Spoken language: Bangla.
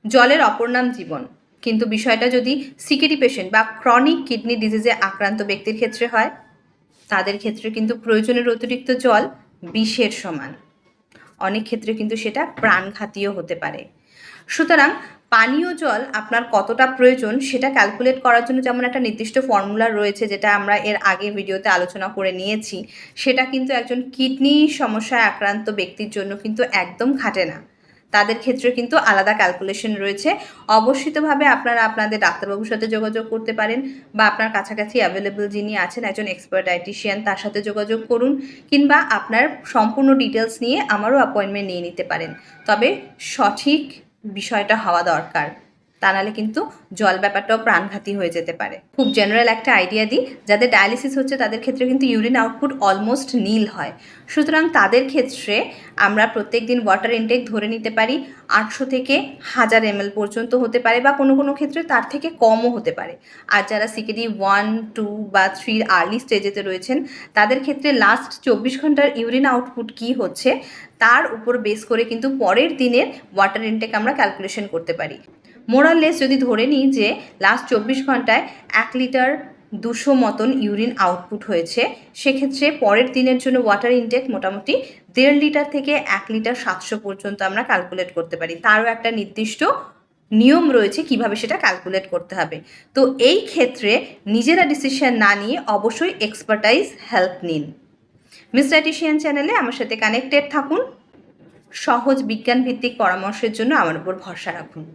জলের অপর নাম জীবন, কিন্তু বিষয়টা যদি সিকেডি পেশেন্ট বা ক্রনিক কিডনি ডিজিজে আক্রান্ত ব্যক্তির ক্ষেত্রে হয়, তাদের ক্ষেত্রে কিন্তু প্রয়োজনের অতিরিক্ত জল বিষের সমান। অনেক ক্ষেত্রে কিন্তু সেটা প্রাণঘাতীও হতে পারে। সুতরাং পানীয় জল আপনার কতটা প্রয়োজন সেটা ক্যালকুলেট করার জন্য যেমন একটা নির্দিষ্ট ফর্মুলা রয়েছে, যেটা আমরা এর আগে ভিডিওতে আলোচনা করে নিয়েছি, সেটা কিন্তু একজন কিডনি সমস্যায় আক্রান্ত ব্যক্তির জন্য কিন্তু একদম খাটে না। তাদের ক্ষেত্রে কিন্তু আলাদা ক্যালকুলেশন রয়েছে। অবশ্যিতভাবে আপনারা আপনাদের ডাক্তারবাবুর সাথে যোগাযোগ করতে পারেন, বা আপনার কাছাকাছি অ্যাভেলেবল যিনি আছেন একজন এক্সপার্ট ডায়েটিশিয়ান, তার সাথে যোগাযোগ করুন, কিংবা আপনার সম্পূর্ণ ডিটেলস নিয়ে আমারও অ্যাপয়েন্টমেন্ট নিয়ে নিতে পারেন। তবে সঠিক বিষয়টা হওয়া দরকার, তা নাহলে কিন্তু জল ব্যাপারটাও প্রাণঘাতী হয়ে যেতে পারে। খুব জেনারেল একটা আইডিয়া দিই, যাদের ডায়ালিসিস হচ্ছে তাদের ক্ষেত্রে কিন্তু ইউরিন আউটপুট অলমোস্ট নীল হয়। সুতরাং তাদের ক্ষেত্রে আমরা প্রত্যেক দিন ওয়াটার ইনটেক ধরে নিতে পারি 800 থেকে 1000 ml পর্যন্ত হতে পারে, বা কোনো কোনো ক্ষেত্রে তার থেকে কমও হতে পারে। আর যারা সিকেডি 1, 2 বা 3 আর্লি স্টেজেতে রয়েছেন, তাদের ক্ষেত্রে লাস্ট 24 ঘন্টার ইউরিন আউটপুট কী হচ্ছে তার উপর বেস করে কিন্তু পরের দিনের ওয়াটার ইনটেক আমরা ক্যালকুলেশন করতে পারি। মোরাললেস যদি ধরে নিই যে লাস্ট 24 ঘন্টায় 1 লিটার 200 মতন ইউরিন আউটপুট হয়েছে, সেক্ষেত্রে পরের দিনের জন্য ওয়াটার ইনটেক মোটামুটি 1.5 লিটার থেকে 1 লিটার 700 পর্যন্ত আমরা ক্যালকুলেট করতে পারি। তারও একটা নির্দিষ্ট নিয়ম রয়েছে কিভাবে সেটা ক্যালকুলেট করতে হবে। তো এই ক্ষেত্রে নিজেরা ডিসিশন না নিয়ে অবশ্যই এক্সপার্টাইজ হেল্প নিন। মিস ডায়েটিশিয়ান চ্যানেলে আমার সাথে কানেক্টেড থাকুন। সহজ বিজ্ঞানভিত্তিক পরামর্শের জন্য আমার উপর ভরসা রাখুন।